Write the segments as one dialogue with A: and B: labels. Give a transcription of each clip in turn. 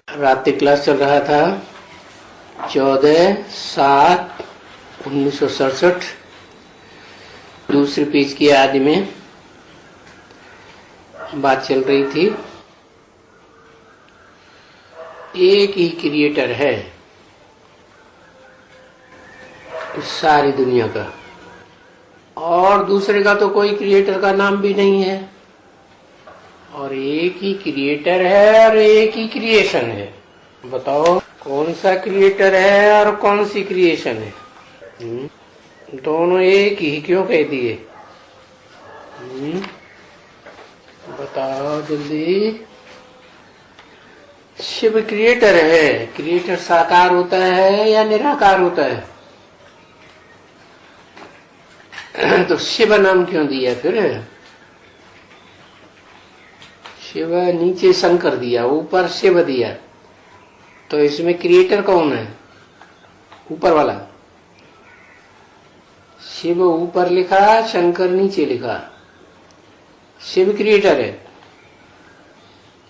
A: रात्रि क्लास चल रहा था 14/7/1967 दूसरे पेज की आदि में बात चल रही थी। एक ही क्रिएटर है इस सारी दुनिया का, और दूसरे का तो कोई क्रिएटर का नाम भी नहीं है, और एक ही क्रिएटर है और एक ही क्रिएशन है। बताओ कौन सा क्रिएटर है और कौन सी क्रिएशन है? दोनों एक ही क्यों कह दिए? बताओ जल्दी। शिव क्रिएटर है। क्रिएटर साकार होता है या निराकार होता है? तो शिव नाम क्यों दिया फिर? शिव नीचे शंकर दिया, ऊपर शिव दिया, तो इसमें क्रिएटर कौन है? ऊपर वाला। शिव ऊपर लिखा, शंकर नीचे लिखा। शिव क्रिएटर है।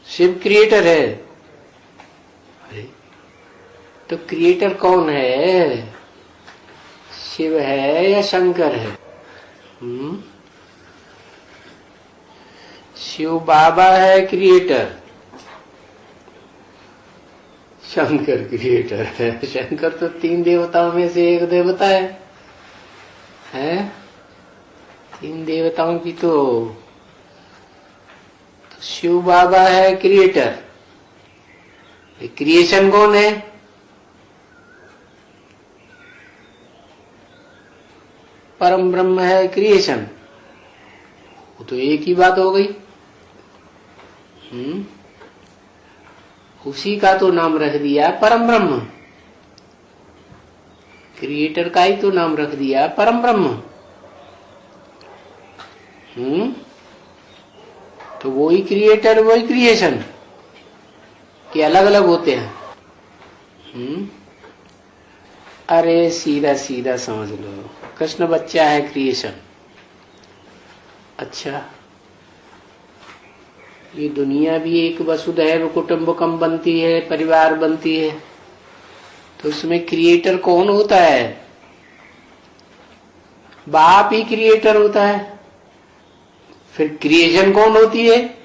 A: शिव क्रिएटर है। अरे तो क्रिएटर कौन है? शिव है या शंकर है? शिव बाबा है क्रिएटर, शंकर क्रिएटर है। शंकर तो 3 देवताओं में से एक देवता है। 3 देवताओं की तो शिव बाबा है क्रिएटर। क्रिएशन कौन है? परम ब्रह्म है क्रिएशन। वो तो एक ही बात हो गई। उसी का तो नाम रख दिया परम ब्रह्म। क्रिएटर का ही तो नाम रख दिया परम ब्रह्म। तो वही क्रिएटर वही क्रिएशन, कि अलग अलग होते हैं? अरे सीधा सीधा समझ लो, कृष्ण बच्चा है क्रिएशन। अच्छा, ये दुनिया भी एक वसुधैव कुटुंबकम बनती है, परिवार बनती है, तो उसमें क्रिएटर कौन होता है? बाप ही क्रिएटर होता है। फिर क्रिएशन कौन होती है?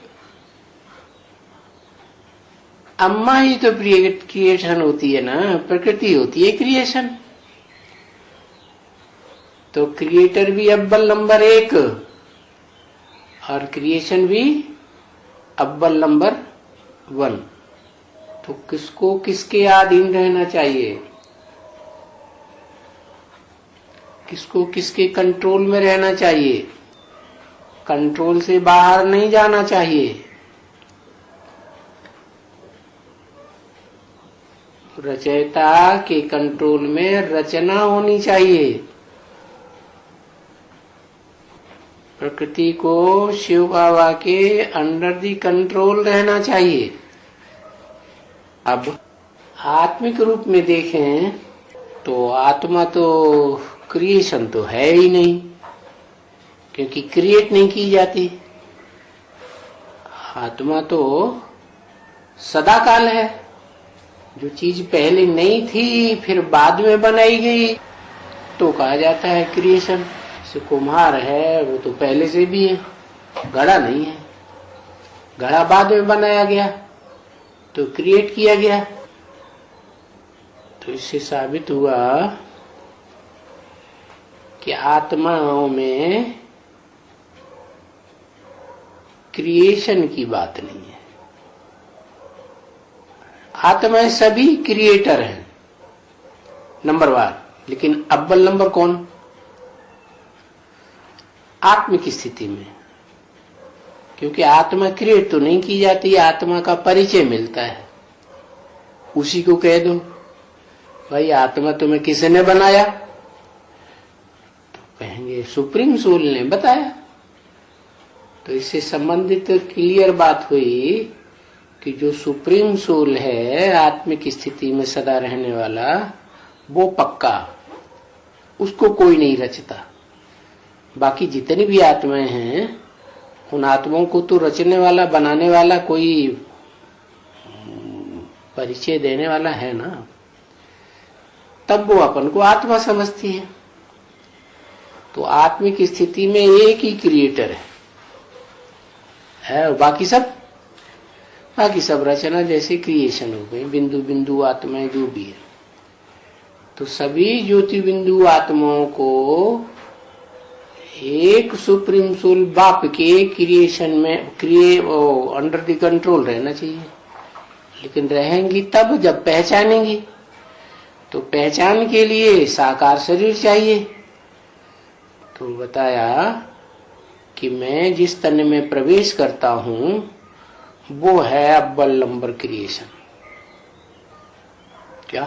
A: अम्मा ही तो क्रिएशन होती है ना, प्रकृति होती है क्रिएशन। तो क्रिएटर भी अव्वल नंबर 1 और क्रिएशन भी अव्वल नंबर 1। तो किसको किसके अधीन रहना चाहिए? किसको किसके कंट्रोल में रहना चाहिए? कंट्रोल से बाहर नहीं जाना चाहिए। रचयिता के कंट्रोल में रचना होनी चाहिए। प्रकृति को शिव बाबा के अंडर दी कंट्रोल रहना चाहिए। अब आत्मिक रूप में देखें तो आत्मा तो क्रिएशन तो है ही नहीं, क्योंकि क्रिएट नहीं की जाती। आत्मा तो सदा काल है। जो चीज पहले नहीं थी फिर बाद में बनाई गई तो कहा जाता है क्रिएशन। जैसे कुम्हार है, वो तो पहले से भी है, घड़ा नहीं है। घड़ा बाद में बनाया गया तो क्रिएट किया गया। तो इससे साबित हुआ कि आत्माओं में क्रिएशन की बात नहीं है। आत्माएं सभी क्रिएटर हैं नंबर 1, लेकिन अव्वल नंबर कौन? आत्मिक स्थिति में, क्योंकि आत्मा क्रिएट तो नहीं की जाती, आत्मा का परिचय मिलता है। उसी को कह दो भाई आत्मा तुम्हें किसने बनाया, तो कहेंगे सुप्रीम सोल ने बताया। तो इससे संबंधित क्लियर बात हुई कि जो सुप्रीम सोल है, आत्मिक स्थिति में सदा रहने वाला, वो पक्का, उसको कोई नहीं रचता। बाकी जितनी भी आत्माएं हैं, उन आत्माओं को तो रचने वाला बनाने वाला कोई परिचय देने वाला है ना, तब वो अपन को आत्मा समझती है। तो आत्मिक स्थिति में एक ही क्रिएटर है, और बाकी सब रचना जैसे क्रिएशन हो गई, बिंदु बिंदु आत्माएं जो भी है। तो सभी ज्योति बिंदु आत्माओं को एक सुप्रीम सोल बाप के क्रिएशन में अंडर द कंट्रोल रहना चाहिए। लेकिन रहेंगी तब जब पहचानेंगी। तो पहचान के लिए साकार शरीर चाहिए। तो बताया कि मैं जिस तन में प्रवेश करता हूं वो है अव्वल नंबर क्रिएशन। क्या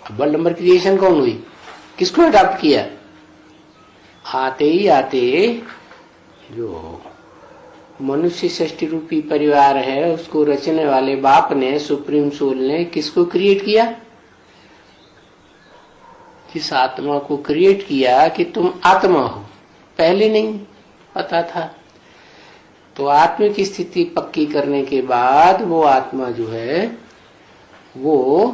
A: अव्वल नंबर क्रिएशन कौन हुई? किसको अडॉप्ट किया? आते ही आते जो मनुष्य सृष्टि रूपी परिवार है उसको रचने वाले बाप ने, सुप्रीम सोल ने किसको क्रिएट किया? जिस आत्मा को क्रिएट किया कि तुम आत्मा हो, पहले नहीं पता था। तो आत्मिक स्थिति पक्की करने के बाद वो आत्मा जो है वो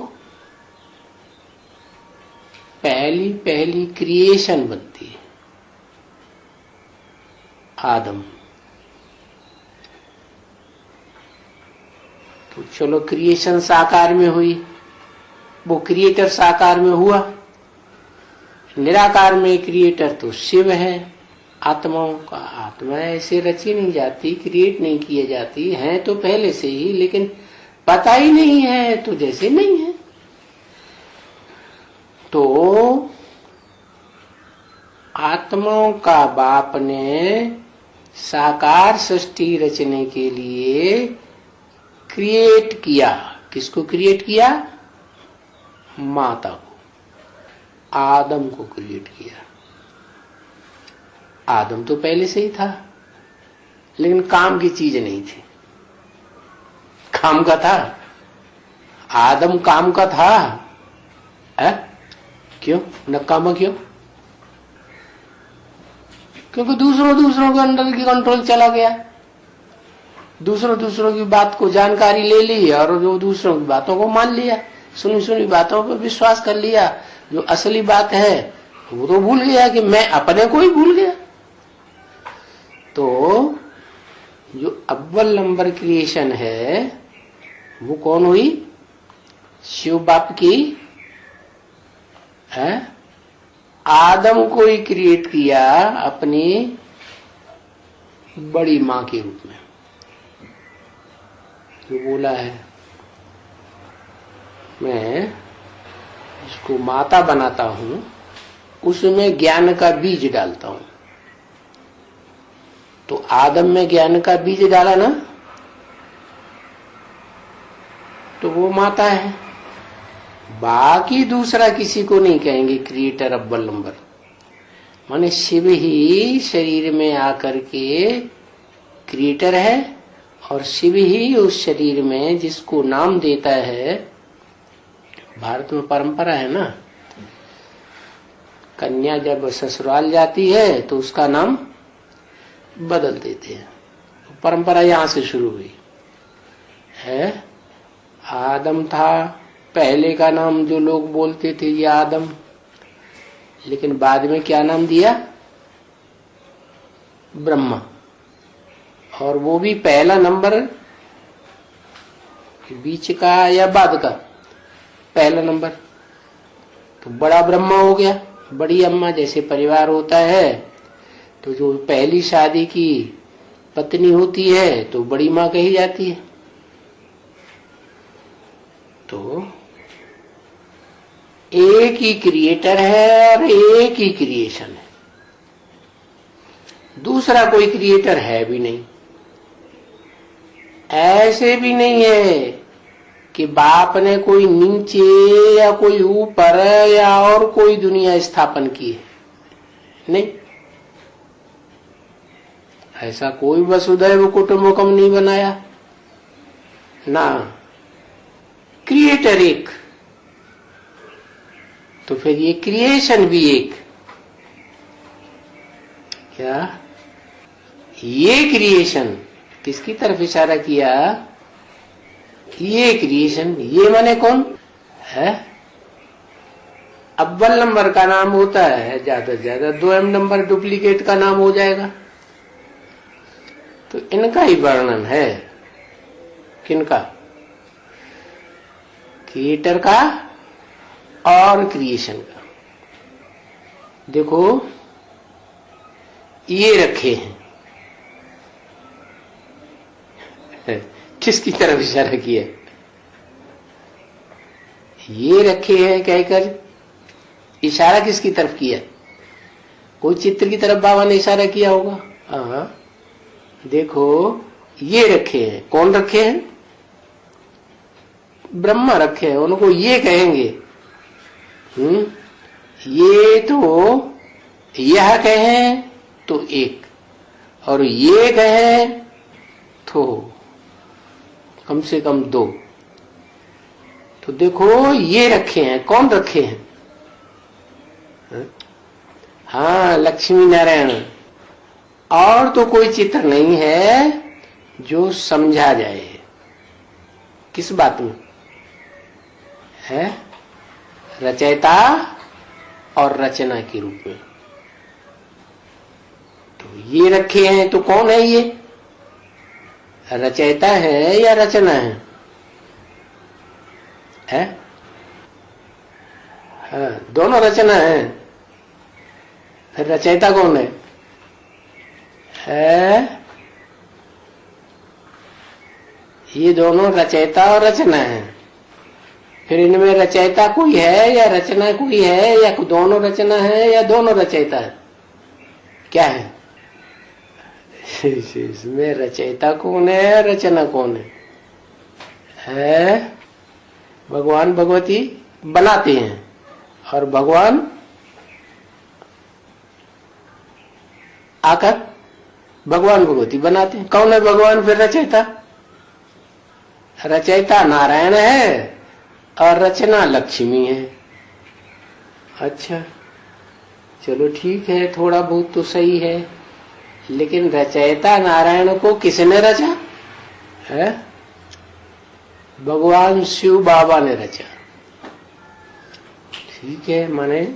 A: पहली क्रिएशन बनती है, आदम। तो चलो क्रिएशन साकार में हुई, वो क्रिएटर साकार में हुआ। निराकार में क्रिएटर तो शिव है आत्माओं का। आत्मा ऐसे रची नहीं जाती, क्रिएट नहीं किए जाती, है तो पहले से ही, लेकिन पता ही नहीं है तो जैसे नहीं है। तो आत्माओं का बाप ने साकार सृष्टि रचने के लिए क्रिएट किया। किसको क्रिएट किया? माता को, आदम को क्रिएट किया। आदम तो पहले से ही था, लेकिन काम की चीज नहीं थी। काम का था, आदम काम का था। क्यों नकामा? क्यों? क्योंकि दूसरों के अंदर की कंट्रोल चला गया। दूसरों की बात को जानकारी ले ली और जो दूसरों की बातों को मान लिया, सुनी बातों पर विश्वास कर लिया। जो असली बात है वो तो भूल गया कि मैं अपने को ही भूल गया। तो जो अव्वल नंबर क्रिएशन है वो कौन हुई? शिव बाप की है। आदम को ही क्रिएट किया अपनी बड़ी मां के रूप में। जो बोला है मैं इसको माता बनाता हूं, उसमें ज्ञान का बीज डालता हूं। तो आदम में ज्ञान का बीज डाला ना, तो वो माता है। बाकी दूसरा किसी को नहीं कहेंगे क्रिएटर अव्वल नंबर। माने शिव ही शरीर में आकर के क्रिएटर है, और शिव ही उस शरीर में जिसको नाम देता है। भारत में परंपरा है ना, कन्या जब ससुराल जाती है तो उसका नाम बदल देते हैं। परंपरा यहां से शुरू हुई है। आदम था पहले का नाम, जो लोग बोलते थे ये आदम, लेकिन बाद में क्या नाम दिया? ब्रह्मा। और वो भी पहला नंबर बीच का या बाद का? पहला नंबर। तो बड़ा ब्रह्मा हो गया। बड़ी अम्मा जैसे परिवार होता है, तो जो पहली शादी की पत्नी होती है तो बड़ी माँ कही जाती है। तो एक ही क्रिएटर है और एक ही क्रिएशन है, दूसरा कोई क्रिएटर है भी नहीं। ऐसे भी नहीं है कि बाप ने कोई नीचे या कोई ऊपर या और कोई दुनिया स्थापन की है, नहीं। ऐसा कोई वसुधैव कुटुंबकम नहीं बनाया ना। क्रिएटर एक, तो फिर ये क्रिएशन भी एक। क्या ये क्रिएशन किसकी तरफ इशारा किया? ये क्रिएशन, ये माने कौन है? अव्वल नंबर का नाम होता है ज्यादा से ज्यादा, 2m नंबर डुप्लीकेट का नाम हो जाएगा। तो इनका ही वर्णन है। किनका? क्रिएटर का और क्रिएशन का। देखो ये रखे हैं, किसकी तरफ इशारा किया? ये रखे हैं कहकर इशारा किसकी तरफ किया? कोई चित्र की तरफ बाबा ने इशारा किया होगा। हाँ, देखो ये रखे हैं। कौन रखे हैं? ब्रह्मा रखे हैं, उनको ये कहेंगे। ये तो यह कहें तो एक, और ये कहें तो कम से कम 2। तो देखो ये रखे हैं। कौन रखे हैं? हाँ, लक्ष्मी नारायण। और तो कोई चित्र नहीं है जो समझा जाए। किस बात में है? रचयिता और रचना के रूप में। तो ये रखे हैं तो कौन है ये? रचयिता है या रचना है? हाँ, दोनों रचना है। फिर रचयिता कौन है? ये दोनों रचयिता और रचना है। फिर इनमें रचयिता कोई है या रचना कोई है, या दोनों रचना है या दोनों रचयिता है? क्या है? इसमें रचयिता कौन है, रचना कौन है? भगवान भगवती बनाते हैं और भगवान आकर भगवान भगवती बनाते हैं। कौन है भगवान फिर रचयिता? रचयिता नारायण है और रचना लक्ष्मी है। अच्छा, चलो ठीक है, थोड़ा बहुत तो सही है। लेकिन रचयिता नारायण को किसने रचा है? भगवान शिव बाबा ने रचा। ठीक है, माने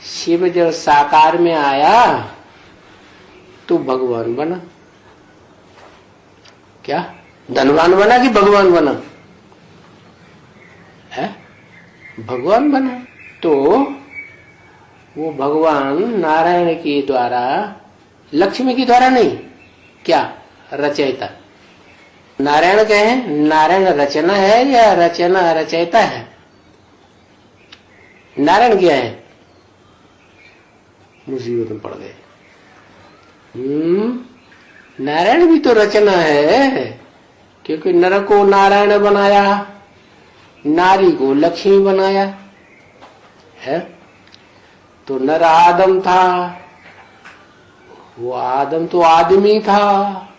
A: शिव जब साकार में आया तो भगवान बना। क्या धनवान बना कि भगवान बना? है भगवान बना। तो वो भगवान नारायण के द्वारा, लक्ष्मी के द्वारा नहीं, क्या रचयिता? नारायण कहे, नारायण रचना है या रचना रचयिता है? नारायण क्या है? मुसीबत में पड़ गए। नारायण भी तो रचना है, क्योंकि नर को नारायण बनाया, नारी को लक्ष्मी बनाया है। तो नर आदम था, वो आदम तो आदमी था,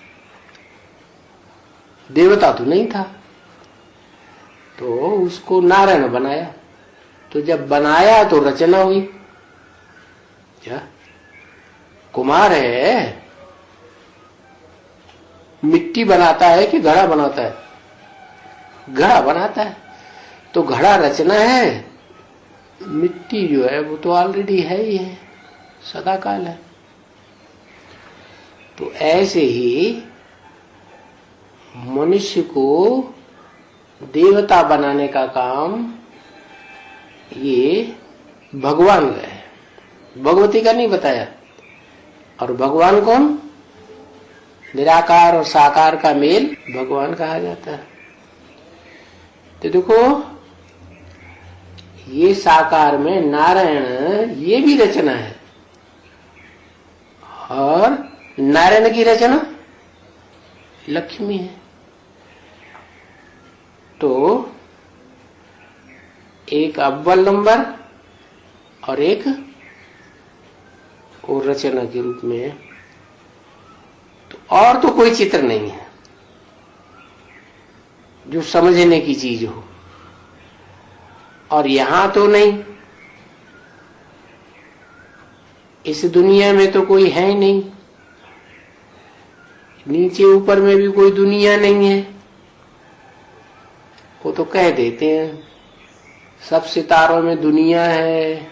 A: देवता तो नहीं था। तो उसको नारायण बनाया। तो जब बनाया तो रचना हुई। क्या कुमार है? मिट्टी बनाता है कि घड़ा बनाता है? घड़ा बनाता है। तो घड़ा रचना है, मिट्टी जो है वो तो ऑलरेडी है ही है, सदाकाल है। तो ऐसे ही मनुष्य को देवता बनाने का काम ये भगवान का है, भगवती का नहीं बताया। और भगवान कौन? निराकार और साकार का मेल भगवान कहा जाता है। तो देखो ये साकार में नारायण, ये भी रचना है, और नारायण की रचना लक्ष्मी है। तो एक अव्वल नंबर और एक और रचना के रूप में है। तो और तो कोई चित्र नहीं है जो समझने की चीज हो। और यहां तो नहीं, इस दुनिया में तो कोई है नहीं, नीचे ऊपर में भी कोई दुनिया नहीं है। वो तो कह देते हैं सब सितारों में दुनिया है,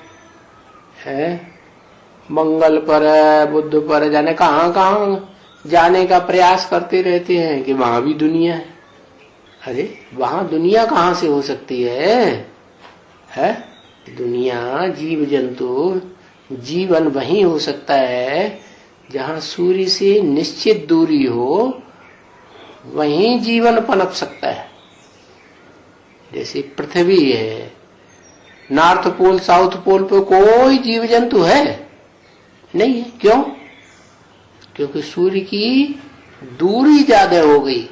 A: मंगल पर है, बुध पर, जाने कहाँ कहाँ जाने का प्रयास करते रहते हैं कि वहां भी दुनिया है। अरे वहां दुनिया कहाँ से हो सकती है? दुनिया, जीव जंतु, जीवन वहीं हो सकता है जहां सूर्य से निश्चित दूरी हो, वहीं जीवन पनप सकता है। जैसे पृथ्वी है, नॉर्थ पोल साउथ पोल पे कोई जीव जंतु है नहीं है। क्यों? क्योंकि सूर्य की दूरी ज्यादा हो गई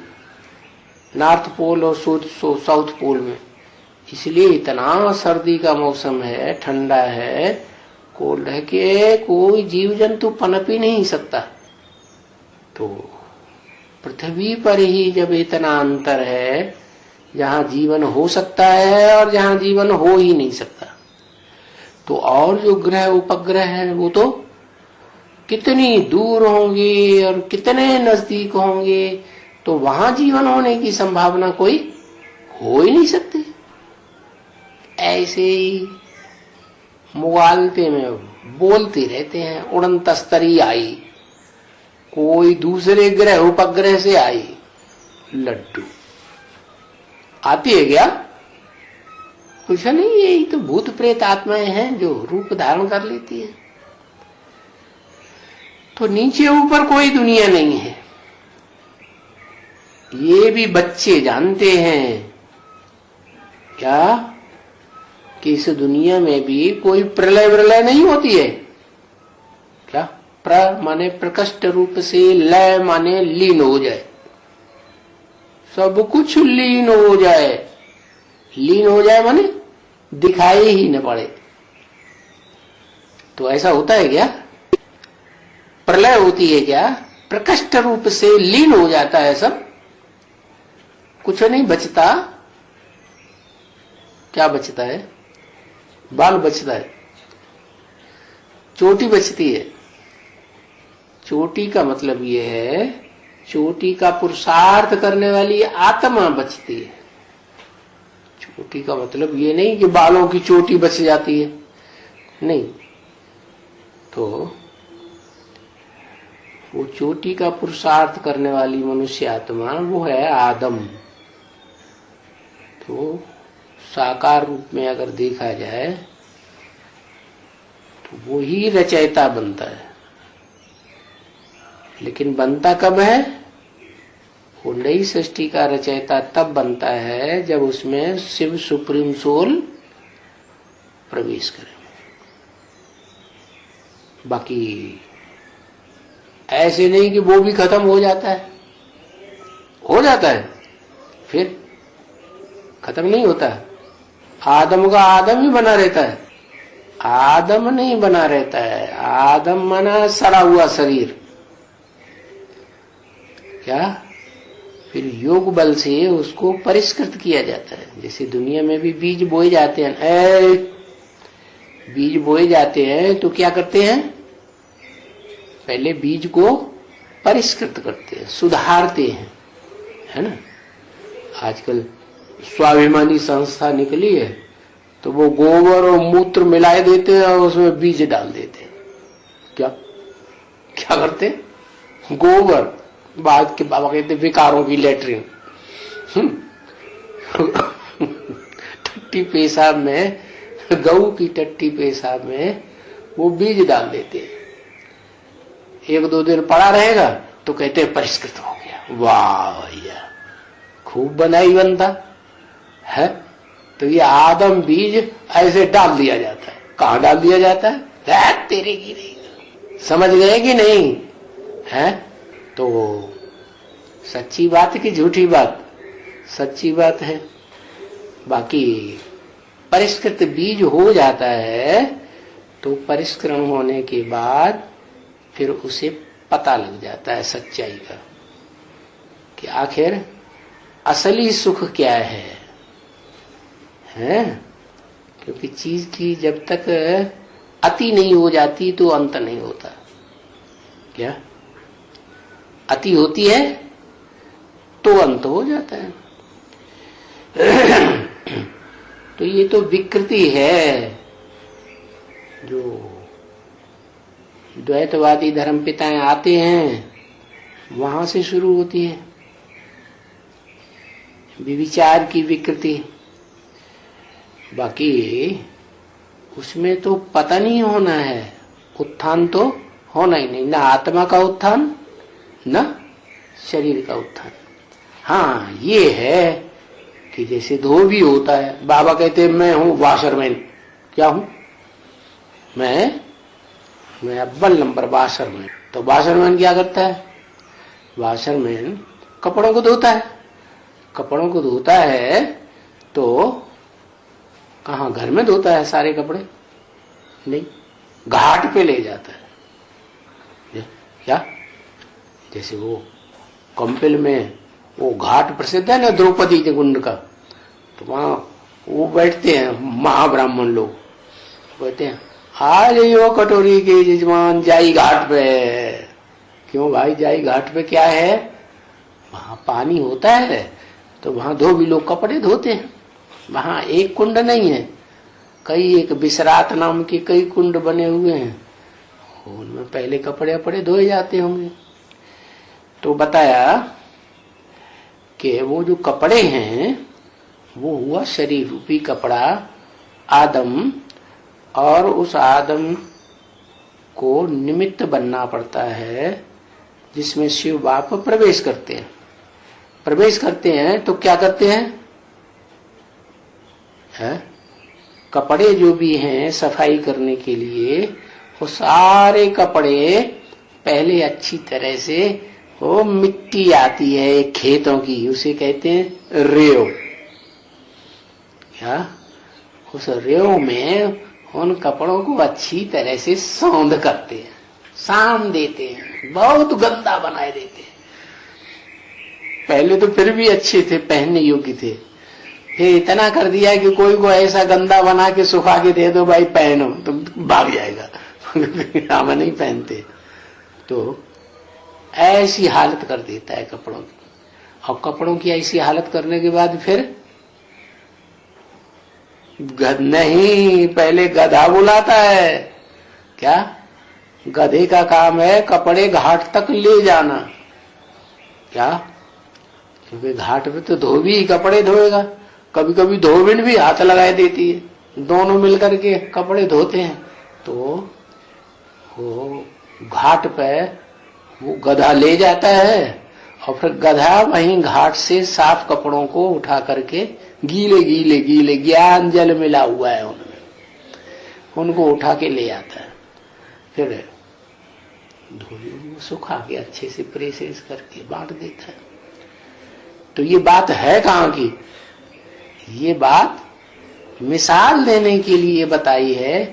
A: नॉर्थ पोल और साउथ पोल में, इसलिए इतना सर्दी का मौसम है, ठंडा है, कोल्ड है कि कोई जीव जंतु पनप ही नहीं सकता। तो पृथ्वी पर ही जब इतना अंतर है, जहां जीवन हो सकता है और जहां जीवन हो ही नहीं सकता, तो और जो ग्रह उपग्रह हैं वो तो कितनी दूर होंगे और कितने नजदीक होंगे, तो वहां जीवन होने की संभावना कोई हो ही नहीं सकती। ऐसे ही मुगालते में बोलते रहते हैं उड़न तस्तरी आई, कोई दूसरे ग्रह उपग्रह से आई लड्डू। आती है क्या? कुछ नहीं, यही तो भूत प्रेत आत्माएं हैं जो रूप धारण कर लेती है। तो नीचे ऊपर कोई दुनिया नहीं है, ये भी बच्चे जानते हैं क्या कि इस दुनिया में भी कोई प्रलय विलय नहीं होती है। क्या? प्र माने प्रकष्ट रूप से, लय माने लीन हो जाए, सब कुछ लीन हो जाए। लीन हो जाए माने दिखाई ही न पड़े। तो ऐसा होता है क्या? प्रलय होती है क्या? प्रकष्ट रूप से लीन हो जाता है सब, कुछ नहीं बचता। क्या बचता है? बाल बचता है, चोटी बचती है। चोटी का मतलब ये है, चोटी का पुरुषार्थ करने वाली आत्मा बचती है। चोटी का मतलब ये नहीं कि बालों की चोटी बच जाती है, नहीं। तो वो चोटी का पुरुषार्थ करने वाली मनुष्य आत्मा वो है आदम। तो साकार रूप में अगर देखा जाए तो वो ही रचयिता बनता है। लेकिन बनता कब है? वो नई सृष्टि का रचयिता तब बनता है जब उसमें शिव सुप्रीम सोल प्रवेश करे। बाकी ऐसे नहीं कि वो भी खत्म हो जाता है। हो जाता है, फिर खत्म नहीं होता। आदम का आदम ही बना रहता है, आदम नहीं बना रहता है। आदम माना सड़ा हुआ शरीर। क्या? फिर योग बल से उसको परिष्कृत किया जाता है। जैसे दुनिया में भी बीज बोए जाते हैं, बीज बोए जाते हैं तो क्या करते हैं? पहले बीज को परिष्कृत करते हैं, सुधारते हैं, है ना। आजकल स्वाभिमानी संस्था निकली है तो वो गोबर और मूत्र मिलाए देते हैं और उसमें बीज डाल देते हैं। क्या क्या करते हैं? गोबर, बाद के बाबा कहते विकारों की लेटरिन। टट्टी पेशाब में, गऊ की टट्टी पेशाब में वो बीज डाल देते हैं। एक दो दिन पड़ा रहेगा तो कहते हैं परिष्कृत हो गया। वाह भैया, खूब बनाई बनता है। तो ये आदम बीज ऐसे डाल दिया जाता है। कहाँ डाल दिया जाता है? तेरे की नहीं। समझ गए कि नहीं? है तो सच्ची बात की झूठी बात? सच्ची बात है। बाकी परिष्कृत बीज हो जाता है तो परिष्करण होने के बाद फिर उसे पता लग जाता है सच्चाई का कि आखिर असली सुख क्या है। क्योंकि चीज की जब तक अति नहीं हो जाती तो अंत नहीं होता। क्या? अति होती है तो अंत हो जाता है। तो ये तो विकृति है जो द्वैतवादी धर्मपिताएं आते हैं वहां से शुरू होती है, विचार की विकृति। बाकी उसमें तो पता नहीं होना है, उत्थान तो होना ही नहीं, ना आत्मा का उत्थान न शरीर का उत्थान। हाँ ये है कि जैसे धोबी होता है, बाबा कहते हैं मैं हूं वाशरमैन। क्या हूं मैं अव्वल नंबर वाशरमैन। तो वाशरमैन क्या करता है? वाशरमैन कपड़ों को धोता है। कपड़ों को धोता है तो कहाँ घर में धोता है सारे कपड़े? नहीं, घाट पे ले जाता है। क्या जैसे वो कंपिल में वो घाट प्रसिद्ध है ना द्रौपदी के कुंड का, तो वहां वो बैठते हैं महाब्राह्मण लोग, कहते हैं आ जाइयो कटोरी के यजमान जाई घाट पे। क्यों भाई जाई घाट पे क्या है? वहां पानी होता है तो वहां धोबी लोग कपड़े धोते हैं। वहां एक कुंड नहीं है, कई एक विसरात नाम के कई कुंड बने हुए हैं, उनमें पहले कपड़े धोए जाते होंगे। तो बताया कि वो जो कपड़े हैं वो हुआ शरीर रूपी कपड़ा आदम, और उस आदम को निमित्त बनना पड़ता है जिसमें शिव बाप प्रवेश करते हैं। प्रवेश करते हैं तो क्या करते हैं? कपड़े जो भी हैं सफाई करने के लिए, वो सारे कपड़े पहले अच्छी तरह से, वो मिट्टी आती है खेतों की, उसे कहते हैं रेव। क्या उस रेव में उन कपड़ों को अच्छी तरह से सौंध करते हैं, साम देते हैं, बहुत गंदा बनाए देते हैं। पहले तो फिर भी अच्छे थे, पहनने योग्य थे, फिर इतना कर दिया कि कोई को ऐसा गंदा बना के सुखा के दे दो भाई पहनो तो भाग जाएगा हम नहीं पहनते। तो ऐसी हालत कर देता है कपड़ों की। और कपड़ों की ऐसी हालत करने के बाद फिर नहीं, पहले गधा बुलाता है। क्या? गधे का काम है कपड़े घाट तक ले जाना। क्या? क्योंकि घाट पे तो धोबी ही कपड़े धोएगा, कभी कभी धोबिन भी हाथ लगाए देती है, दोनों मिलकर के कपड़े धोते हैं। तो वो घाट पे वो गधा ले जाता है और फिर गधा वहीं घाट से साफ कपड़ों को उठा करके, गीले गीले गीले ज्ञान जल मिला हुआ है उनमें, उनको उठा के ले आता है। फिर धोबी सुखा के अच्छे से प्रेसेस करके बांट देता है। तो ये बात है कहाँ की? ये बात मिसाल देने के लिए बताई है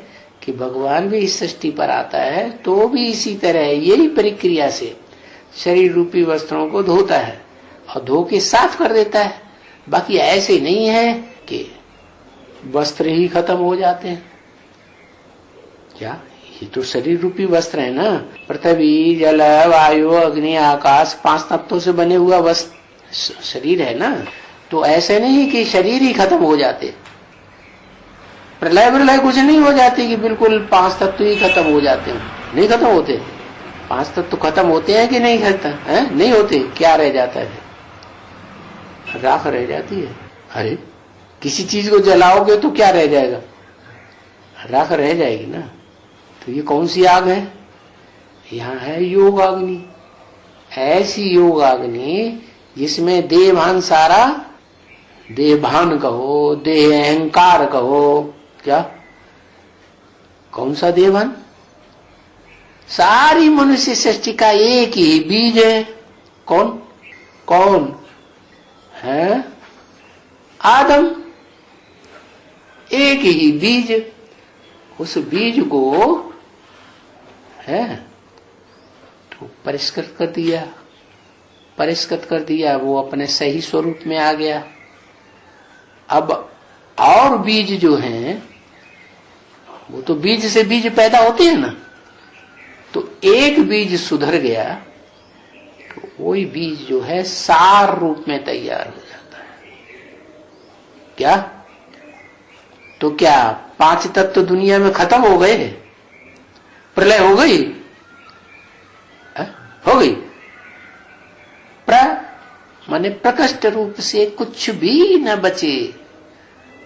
A: कि भगवान भी इस सृष्टि पर आता है तो भी इसी तरह यही प्रक्रिया से शरीर रूपी वस्त्रों को धोता है और धो के साफ कर देता है। बाकी ऐसे नहीं है कि वस्त्र ही खत्म हो जाते हैं। क्या? ये तो शरीर रूपी वस्त्र है ना, पृथ्वी जल वायु अग्नि आकाश 5 तत्वों से बने हुआ वस्त्र शरीर है ना। तो ऐसे नहीं कि शरीर ही खत्म हो जाते, प्रलय विलय कुछ नहीं हो जाती कि बिल्कुल 5 तत्व ही खत्म हो जाते हैं, नहीं खत्म होते। 5 तत्व खत्म होते हैं कि नहीं खत्म है? नहीं होते। क्या रह जाता है? राख रह जाती है। अरे किसी चीज को जलाओगे तो क्या रह जाएगा? राख रह जाएगी ना। तो ये कौन सी आग है? यहाँ है योग अग्नि। ऐसी योग अग्नि जिसमें देहभान सारा, देहभान कहो, देह अहंकार कहो, क्या कौन सा देहभान? सारी मनुष्य सृष्टि का एक ही बीज है। कौन कौन है? आदम। एक ही बीज। उस बीज को है तो परिष्कृत कर दिया, परिष्कृत कर दिया, वो अपने सही स्वरूप में आ गया। अब और बीज जो हैं वो तो बीज से बीज पैदा होते हैं ना। तो एक बीज सुधर गया तो वही बीज जो है सार रूप में तैयार हो जाता है। क्या? तो क्या 5 तत्व दुनिया में खत्म हो गए? प्रलय हो गई? हो गई। माने प्रकट रूप से कुछ भी न बचे।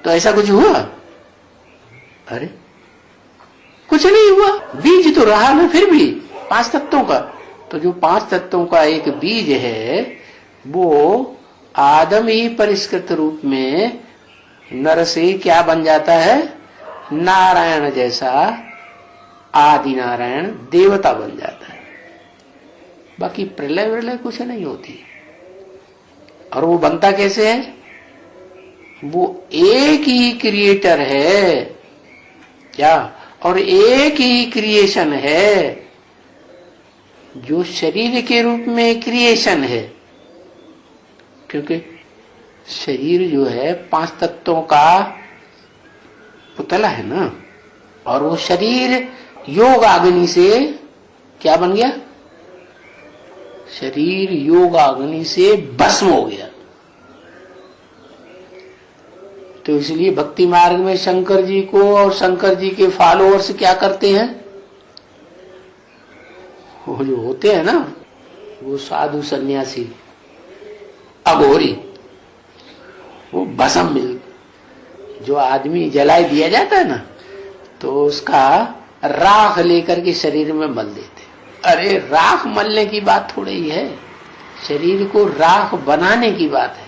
A: तो ऐसा कुछ हुआ? अरे कुछ नहीं हुआ। बीज तो रहा ना फिर भी 5 तत्वों का। तो जो 5 तत्वों का एक बीज है वो आदम ही परिष्कृत रूप में नर से क्या बन जाता है? नारायण जैसा आदि नारायण देवता बन जाता है। बाकी प्रलय विलय कुछ नहीं होती। और वो बनता कैसे है? वो एक ही क्रिएटर है क्या? और एक ही क्रिएशन है जो शरीर के रूप में क्रिएशन है। क्योंकि शरीर जो है 5 तत्वों का पुतला है ना। और वो शरीर योग अग्नि से क्या बन गया? शरीर योग अग्नि से भस्म हो गया। तो इसलिए भक्ति मार्ग में शंकर जी को और शंकर जी के फॉलोअर्स क्या करते हैं? वो जो होते हैं ना वो साधु सन्यासी अघोरी, वो भस्म मिल जो आदमी जलाए दिया जाता है ना तो उसका राख लेकर के शरीर में मल देते। अरे राख मलने की बात थोड़ी ही है, शरीर को राख बनाने की बात है।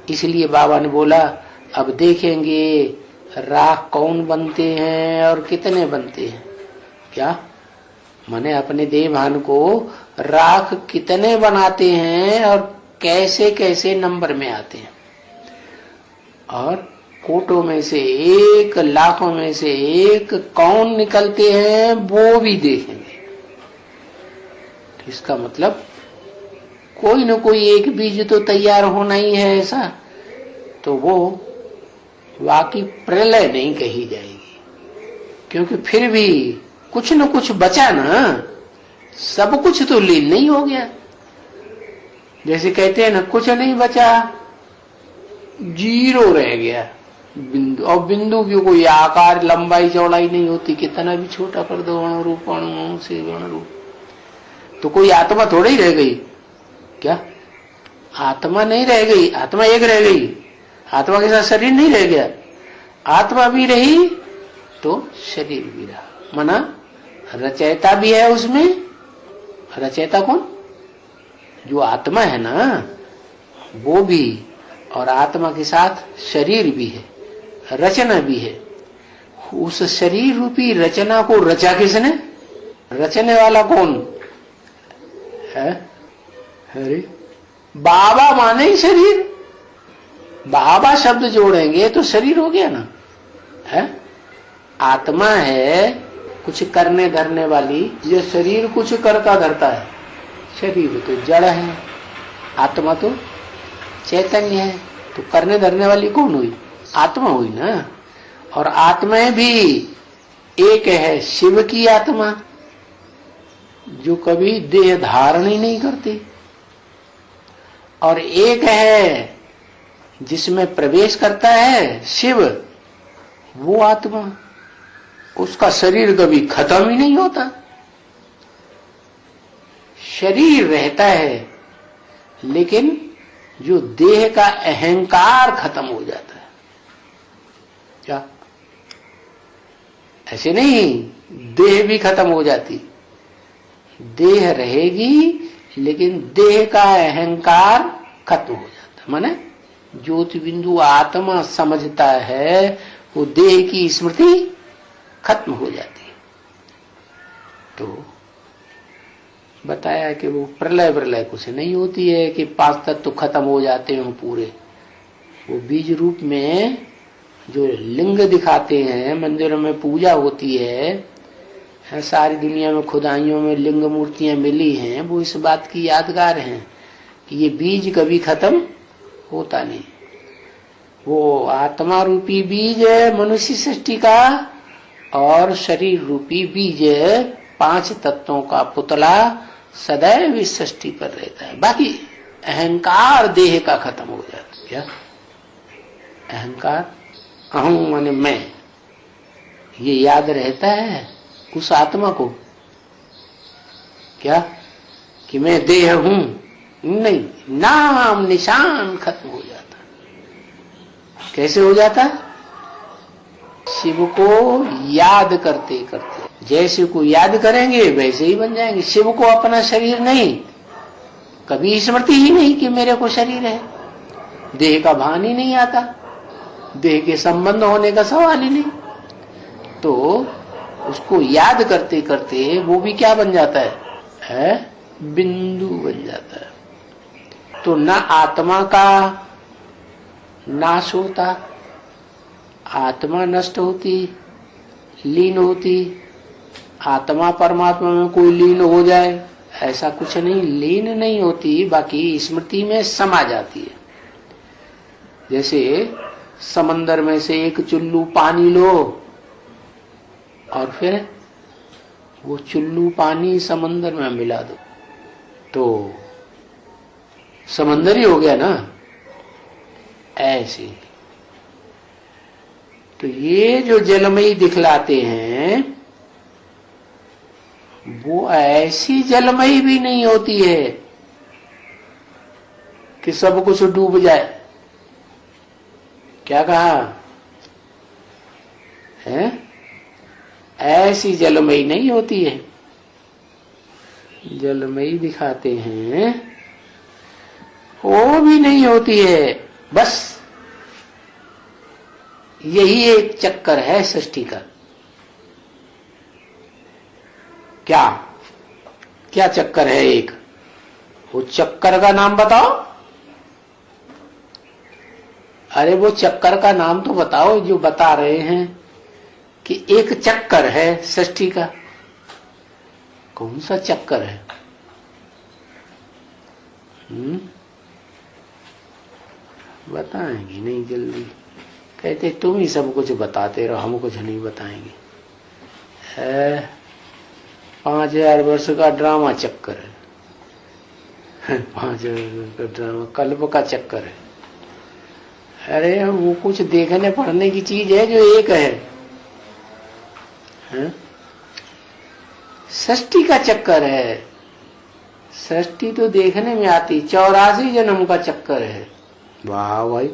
A: इसलिए बाबा ने बोला अब देखेंगे राख कौन बनते हैं और कितने बनते हैं। क्या माने अपने देवभान को राख कितने बनाते हैं और कैसे कैसे नंबर में आते हैं। और कोटों में से एक, लाखों में से एक कौन निकलते हैं वो भी देखेंगे। तो इसका मतलब कोई न कोई एक बीज तो तैयार होना ही है ऐसा। तो वो वाकई प्रलय नहीं कही जाएगी, क्योंकि फिर भी कुछ न कुछ बचा ना, सब कुछ तो लीन नहीं हो गया। जैसे कहते हैं ना कुछ नहीं बचा, जीरो रह गया बिंदु। और बिंदु की कोई आकार लंबाई चौड़ाई नहीं होती, कितना भी छोटा कर दो अणु रूप, अणु से अणु रूप। तो कोई आत्मा थोड़ी ही रह गई क्या? आत्मा नहीं रह गई, आत्मा एक रह गई। आत्मा के साथ शरीर नहीं रह गया। आत्मा भी रही तो शरीर भी रहा। माना रचयिता भी है उसमें। रचयिता कौन? जो आत्मा है ना वो भी, और आत्मा के साथ शरीर भी है, रचना भी है। उस शरीर रूपी रचना को रचा किसने? रचने वाला कौन है? अरे बाबा माने ही शरीर। बाबा शब्द जोड़ेंगे तो शरीर हो गया ना। है आत्मा है कुछ करने धरने वाली, ये शरीर कुछ करता धरता है। शरीर तो जड़ है, आत्मा तो चैतन्य है। तो करने धरने वाली कौन हुई? आत्मा हुई ना। और आत्माएं भी एक है, शिव की आत्मा जो कभी देह धारण ही नहीं करती, और एक है जिसमें प्रवेश करता है शिव, वो आत्मा, उसका शरीर कभी खत्म ही नहीं होता। शरीर रहता है लेकिन जो देह का अहंकार खत्म हो जाता है। क्या ऐसे नहीं देह भी खत्म हो जाती? देह रहेगी लेकिन देह का अहंकार खत्म हो जाता। माने ज्योति बिंदु आत्मा समझता है वो देह की स्मृति खत्म हो जाती है। तो बताया कि वो प्रलय प्रलय कुछ नहीं होती है कि 5 तत्व खत्म हो जाते हैं पूरे। वो बीज रूप में जो लिंग दिखाते हैं, मंदिरों में पूजा होती है, सारी दुनिया में खुदाइयों में लिंग मूर्तियां मिली हैं, वो इस बात की यादगार हैं कि ये बीज कभी खत्म होता नहीं। वो आत्मा रूपी बीज है मनुष्य सृष्टि का, और शरीर रूपी बीज है 5 तत्वों का पुतला सदैव इस सृष्टि पर रहता है। बाकी अहंकार देह का खत्म हो जाता है। क्या अहंकार, अहम माने मैं, ये याद रहता है उस आत्मा को क्या कि मैं देह हूं? नहीं, नाम निशान खत्म हो जाता। कैसे हो जाता? शिव को याद करते करते। जैसे को याद करेंगे वैसे ही बन जाएंगे। शिव को अपना शरीर नहीं, कभी स्मृति ही नहीं कि मेरे को शरीर है। देह का भान ही नहीं आता, देह के संबंध होने का सवाल ही नहीं। तो उसको याद करते करते वो भी क्या बन जाता है? बिंदु बन जाता है। तो न आत्मा का नाश होता, आत्मा नष्ट होती, लीन होती, आत्मा परमात्मा में कोई लीन हो जाए ऐसा कुछ नहीं, लीन नहीं होती, बाकी स्मृति में समा जाती है। जैसे समंदर में से एक चुल्लू पानी लो और फिर वो चुल्लू पानी समंदर में मिला दो तो समंदर ही हो गया ना। ऐसे तो ये जो जलमयी दिखलाते हैं वो ऐसी जलमयी भी नहीं होती है कि सब कुछ डूब जाए। क्या कहा है? ऐसी जलमयी नहीं होती है। जलमयी दिखाते हैं वो भी नहीं होती है। बस यही एक चक्कर है सृष्टि का। क्या क्या चक्कर है? एक वो चक्कर का नाम बताओ। अरे वो चक्कर का नाम तो बताओ जो बता रहे हैं कि एक चक्कर है सृष्टि का। कौन सा चक्कर है? बताएंगे नहीं जल्दी। कहते तुम ही सब कुछ बताते रहो, हम कुछ नहीं बताएंगे। 5000 वर्ष का ड्रामा चक्कर है। 5000 का ड्रामा कल्प का चक्कर है। अरे वो कुछ देखने पढ़ने की चीज है जो एक है? सृष्टि का चक्कर है। सृष्टि तो देखने में आती, 84 जन्म का चक्कर है। वाह भाई,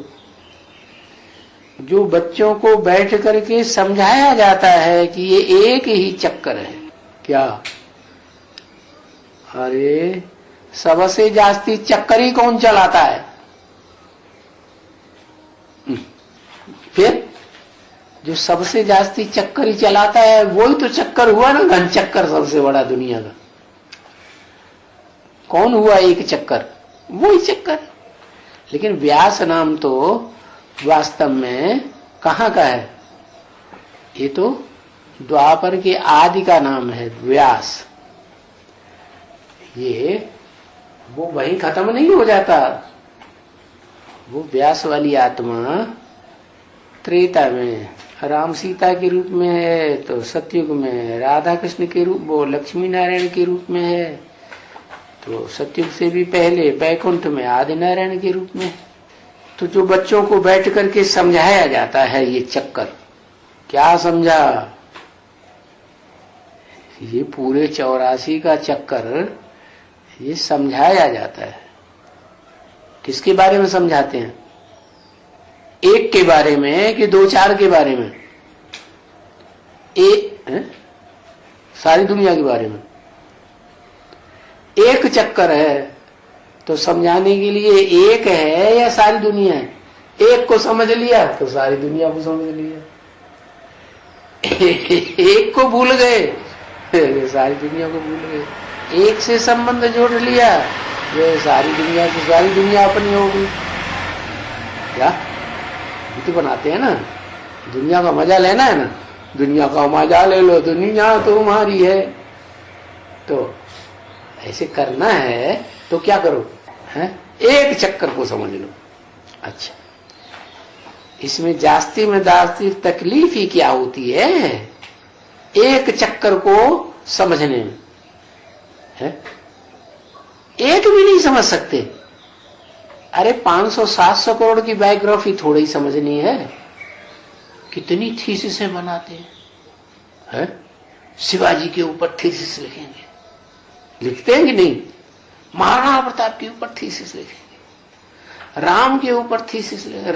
A: जो बच्चों को बैठ करके समझाया जाता है कि ये एक ही चक्कर है। क्या? अरे सबसे जास्ती चक्कर ही कौन चलाता है? फिर जो सबसे जास्ती चक्कर ही चलाता है वही तो चक्कर हुआ ना। घन चक्कर सबसे बड़ा दुनिया का कौन हुआ? एक चक्कर, वही चक्कर। लेकिन व्यास नाम तो वास्तव में कहाँ का है? ये तो द्वापर के आदि का नाम है व्यास। ये वो वहीं खत्म नहीं हो जाता। वो व्यास वाली आत्मा त्रेता में राम सीता के रूप में है, तो सतयुग में राधा कृष्ण के रूप, वो लक्ष्मी नारायण के रूप में है, तो सतयुग से भी पहले बैकुंठ में आदि नारायण के रूप में। तो जो बच्चों को बैठ करके समझाया जाता है ये चक्कर, क्या समझा? ये पूरे 84 का चक्कर ये समझाया जाता है। किसके बारे में समझाते हैं? एक के बारे में कि 2-4 के बारे में? सारी दुनिया के बारे में। एक चक्कर है तो समझाने के लिए एक है या सारी दुनिया है? एक को समझ लिया तो सारी दुनिया को समझ लिया। एक को भूल गए सारी दुनिया को भूल गए। एक से संबंध जोड़ लिया ये सारी दुनिया की सारी दुनिया अपनी होगी। क्या तो बनाते हैं ना, दुनिया का मजा लेना है ना, दुनिया का मजा ले लो, दुनिया तुम्हारी है। तो ऐसे करना है तो क्या करो? है एक चक्कर को समझ लो। अच्छा, इसमें जास्ती में जास्ती तकलीफ ही क्या होती है? एक चक्कर को समझने में है। एक भी नहीं समझ सकते। अरे 500-700 करोड़ की बायोग्राफी थोड़ी ही समझनी है, कितनी थीसिसें बनाते हैं। शिवाजी के ऊपर थीसिस लिखेंगे, लिखते हैं कि नहीं? महाराणा प्रताप के ऊपर थीसिस लिखेंगे, राम के ऊपर थीसिस लिखेंगे।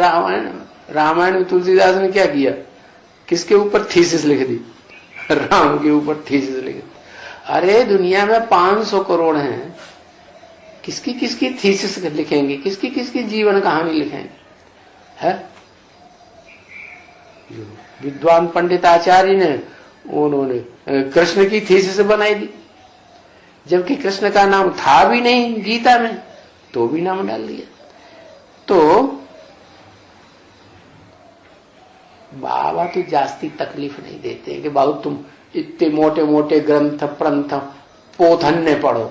A: रामायण में तुलसीदास ने क्या किया? किसके ऊपर थीसिस लिख दी? राम के ऊपर थीसिस लिख दी। अरे दुनिया में 500 करोड़ हैं, किसकी किसकी थीसिस लिखेंगे, किसकी किसकी जीवन कहानी लिखेंगे? है विद्वान पंडित आचार्य ने उन्होंने कृष्ण की थीसिस बनाई दी, जबकि कृष्ण का नाम था भी नहीं गीता में, तो भी नाम डाल दिया। तो बाबा तो जास्ती तकलीफ नहीं देते कि बाबू तुम इतने मोटे मोटे ग्रंथ प्रंथ पोथन्य पढ़ो।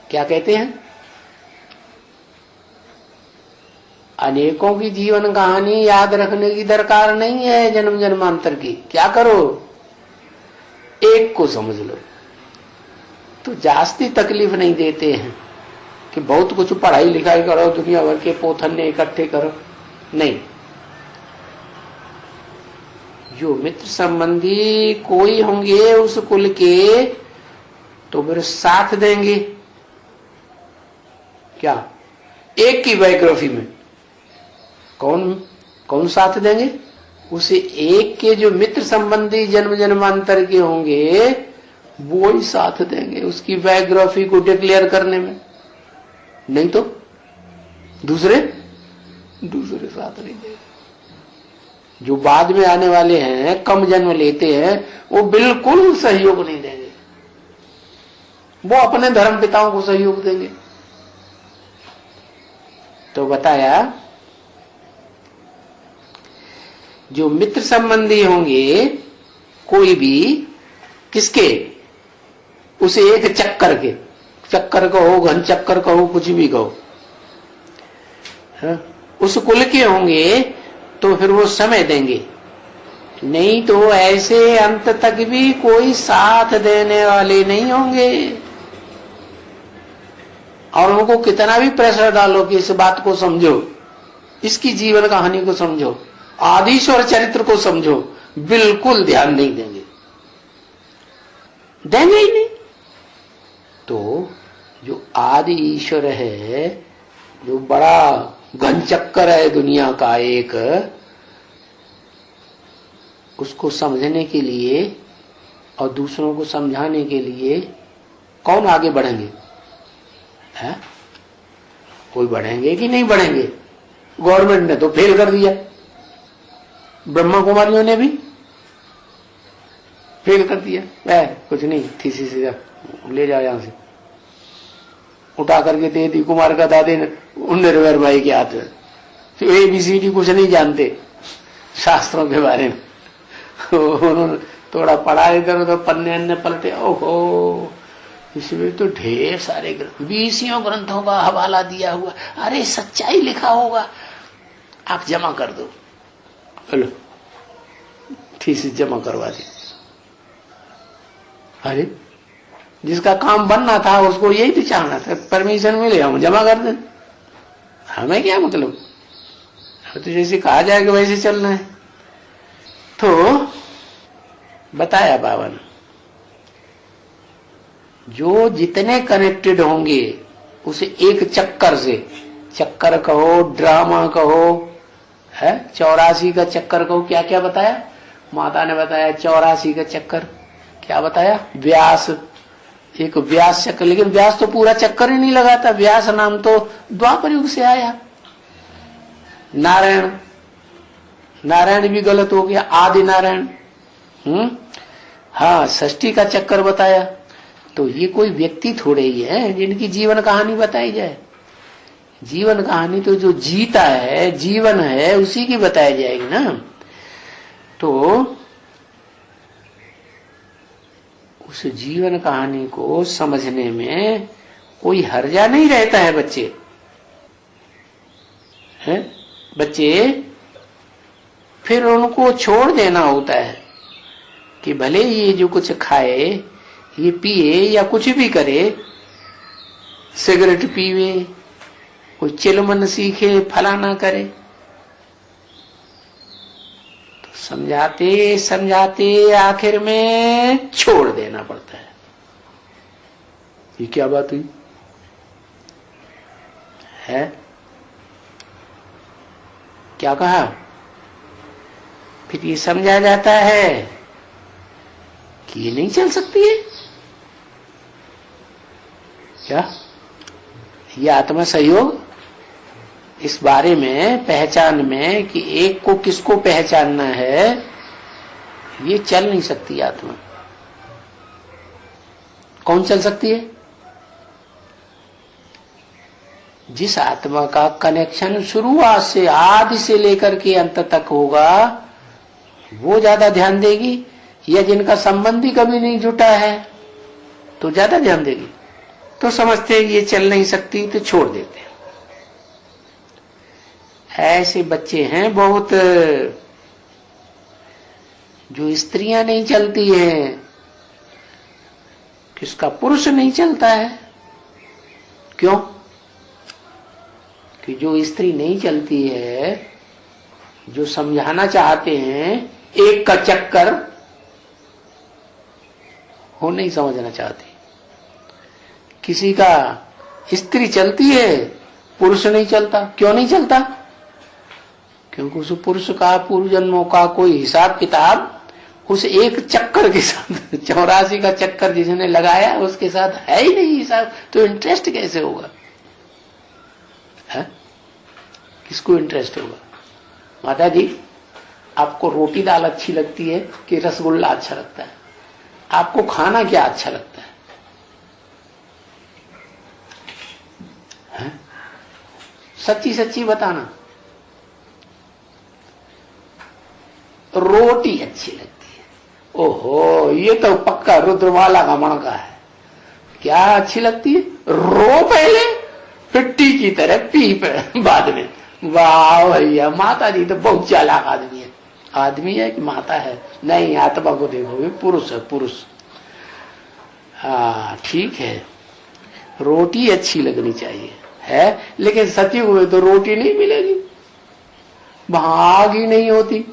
A: क्या कहते हैं? अनेकों की जीवन कहानी याद रखने की दरकार नहीं है जन्म जन्मांतर की। क्या करो, एक को समझ लो। तो जास्ती तकलीफ नहीं देते हैं कि बहुत कुछ पढ़ाई लिखाई करो, दुनिया भर के पोथन्य इकट्ठे करो, नहीं। जो मित्र संबंधी कोई होंगे उस कुल के, तो मेरे साथ देंगे। क्या एक की बायोग्राफी में कौन कौन साथ देंगे? उसे एक के जो मित्र संबंधी जन्म जन्मांतर के होंगे वो ही साथ देंगे उसकी बायोग्राफी को डिक्लेयर करने में, नहीं तो दूसरे साथ नहीं देंगे। जो बाद में आने वाले हैं, कम जन्म लेते हैं, वो बिल्कुल सहयोग नहीं देंगे, वो अपने धर्म पिताओं को सहयोग देंगे। तो बताया जो मित्र संबंधी होंगे कोई भी, किसके? उसे एक चक्कर कहो, घन चक्कर कहो, कुछ भी कहो, उस कुल के होंगे तो फिर वो समय देंगे। नहीं तो ऐसे अंत तक भी कोई साथ देने वाले नहीं होंगे। और उनको कितना भी प्रेशर डालो कि इस बात को समझो, इसकी जीवन कहानी को समझो, आदिश्वर चरित्र को समझो, बिल्कुल ध्यान नहीं देंगे, देंगे ही नहीं। तो जो आदि ईश्वर है, जो बड़ा घन चक्कर है दुनिया का एक, उसको समझने के लिए और दूसरों को समझाने के लिए कौन आगे बढ़ेंगे? है कोई बढ़ेंगे कि नहीं बढ़ेंगे? गवर्नमेंट ने तो फेल कर दिया, ब्रह्मा कुमारियों ने भी फेल कर दिया। कुछ नहीं, थीसिस ले जाओ यहां से, उठा करके दे दी कुमार का दादे ने निर्भर भाई के हाथ में। तो ABCD कुछ नहीं जानते शास्त्रों के बारे में, उन्होंने थोड़ा पढ़ा इधर उधर, पन्ने अन्य पलटे, ओहो इसमें तो ढेर सारे ग्रंथ, 20 ग्रंथों का हवाला दिया हुआ। अरे सच्चाई लिखा होगा, आप जमा कर दो, हेलो थीसिस जमा करवा दी। अरे जिसका काम बनना था उसको यही तो चाहना था, परमिशन मिले हम जमा कर दें, हमें क्या मतलब? तो जैसे कहा जाएगा वैसे चलना है। तो बताया बाबा ने, जो जितने कनेक्टेड होंगे उसे एक चक्कर से, चक्कर कहो, ड्रामा कहो, है 84 का चक्कर कहो, क्या क्या बताया माता ने? बताया 84 का चक्कर। क्या बताया? व्यास, एक व्यास चक्कर। लेकिन व्यास तो पूरा चक्कर ही नहीं लगाता, व्यास नाम तो द्वापर युग से आया। नारायण, नारायण भी गलत हो गया, आदि नारायण। हाँ, षष्ठी का चक्कर बताया। तो ये कोई व्यक्ति थोड़े ही है जिनकी जीवन कहानी बताई जाए। जीवन कहानी तो जो जीता है, जीवन है, उसी की बताई जाएगी ना। तो उस जीवन कहानी को समझने में कोई हर्जा नहीं रहता है। बच्चे हैं, बच्चे फिर उनको छोड़ देना होता है कि भले ये जो कुछ खाए, ये पिए या कुछ भी करे, सिगरेट पीवे कोई चिलमन सीखे, फलाना करे। तो समझाते समझाते आखिर में छोड़ देना पड़ता है। ये क्या बात हुई है? क्या कहा? फिर ये समझा जाता है कि ये नहीं चल सकती है। क्या ये आत्मा सहयोग इस बारे में पहचान में कि एक को किसको पहचानना है, ये चल नहीं सकती आत्मा। कौन चल सकती है? जिस आत्मा का कनेक्शन शुरुआत से आदि से लेकर के अंत तक होगा वो ज्यादा ध्यान देगी, या जिनका संबंध ही कभी नहीं जुटा है तो ज्यादा ध्यान देगी। तो समझते हैं ये चल नहीं सकती तो छोड़ देते हैं। ऐसे बच्चे हैं बहुत, जो स्त्रियां नहीं चलती हैं, किसका पुरुष नहीं चलता है। क्यों? कि जो स्त्री नहीं चलती है, जो समझाना चाहते हैं एक का चक्कर, वो नहीं समझना चाहती। किसी का स्त्री चलती है, पुरुष नहीं चलता। क्यों नहीं चलता? क्योंकि उस पुरुष का पूर्व जन्मों का कोई हिसाब किताब उस एक चक्कर के साथ 84 का चक्कर जिसने लगाया उसके साथ है ही नहीं हिसाब। तो इंटरेस्ट कैसे होगा? है? किसको इंटरेस्ट होगा? माता जी, आपको रोटी दाल अच्छी लगती है कि रसगुल्ला अच्छा लगता है? आपको खाना क्या अच्छा लगता है? है? सच्ची सच्ची बताना। रोटी अच्छी लगती है। ओहो, ये तो पक्का रुद्रमाला का मणका है। क्या अच्छी लगती है? रो पहले, पिट्टी की तरह पी बाद में। वाह भैया, माता जी तो बहुत चालाक आदमी है। आदमी है कि माता है? नहीं, आत्मा को देखोगे पुरुष है, पुरुष। हाँ ठीक है, रोटी अच्छी लगनी चाहिए है, लेकिन सतयुग में तो रोटी नहीं मिलेगी, भाग ही नहीं होती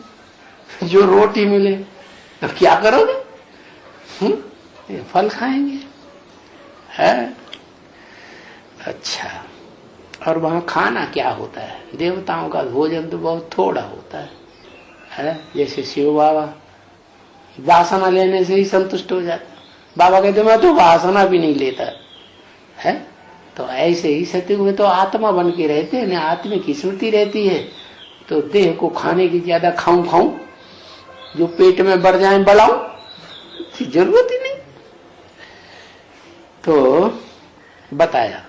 A: जो रोटी मिले। तो क्या करोगे? फल खाएंगे है। अच्छा, और वहां खाना क्या होता है? देवताओं का भोजन तो बहुत थोड़ा होता है? जैसे शिव बाबा वासना लेने से ही संतुष्ट हो जाता। बाबा कहते मैं तो वासना भी नहीं लेता है। तो ऐसे ही सत्युग में तो आत्मा बन के रहते हैं, आत्मा की स्मृति रहती है। तो देह को खाने की ज्यादा खाऊं जो पेट में बढ़ जाए बढ़ाऊं, जरूरत ही नहीं। तो बताया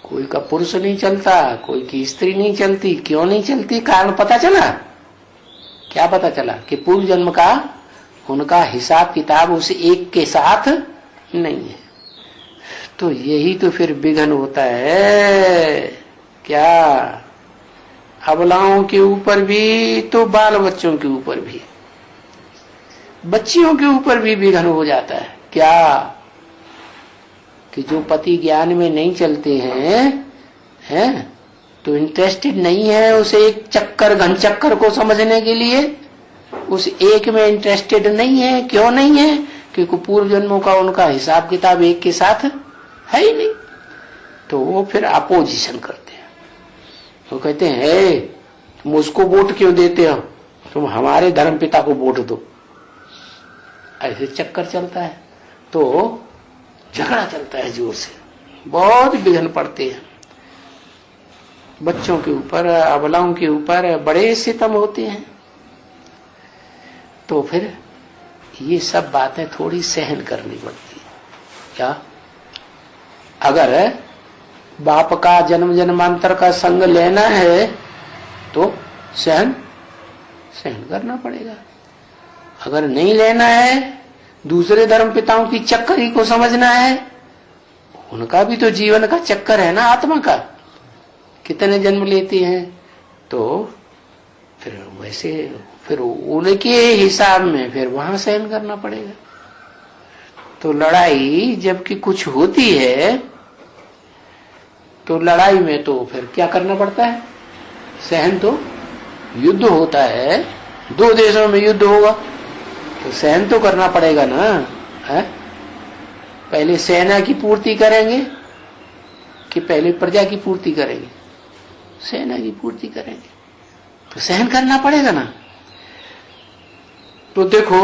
A: कोई का पुरुष नहीं चलता, कोई की स्त्री नहीं चलती। क्यों नहीं चलती? कारण पता चला। क्या पता चला? कि पूर्व जन्म का उनका हिसाब किताब उस एक के साथ नहीं है। तो यही तो फिर विघ्न होता है। क्या? अबलाओं के ऊपर भी तो बाल बच्चों के ऊपर भी, बच्चियों के ऊपर भी विघ्न हो जाता है। क्या? कि जो पति ज्ञान में नहीं चलते हैं तो इंटरेस्टेड नहीं है उस एक चक्कर घन चक्कर को समझने के लिए, उस एक में इंटरेस्टेड नहीं है। क्यों नहीं है? क्योंकि पूर्व जन्मों का उनका हिसाब किताब एक के साथ है ही नहीं। तो वो फिर अपोजिशन करते हैं। वो कहते हैं तुम उसको वोट क्यों देते हो, तुम हमारे धर्म पिता को वोट दो। ऐसे चक्कर चलता है, तो झगड़ा चलता है जोर से, बहुत विघ्न पड़ते हैं। बच्चों के ऊपर, अबलाओं के ऊपर बड़े सितम होते हैं। तो फिर ये सब बातें थोड़ी सहन करनी पड़ती है। क्या? अगर बाप का जन्म जन्मांतर का संग लेना है तो सहन करना पड़ेगा। अगर नहीं लेना है, दूसरे धर्म पिताओं की चक्करी को समझना है, उनका भी तो जीवन का चक्कर है ना, आत्मा का कितने जन्म लेती हैं। तो फिर वैसे फिर उनके हिसाब में फिर वहां सहन करना पड़ेगा। तो लड़ाई जबकि कुछ होती है तो लड़ाई में तो फिर क्या करना पड़ता है, सहन। तो युद्ध होता है, दो देशों में युद्ध होगा तो सहन तो करना पड़ेगा ना, है? पहले सेना की पूर्ति करेंगे कि पहले प्रजा की पूर्ति करेंगे? सेना की पूर्ति करेंगे तो सहन करना पड़ेगा ना। तो देखो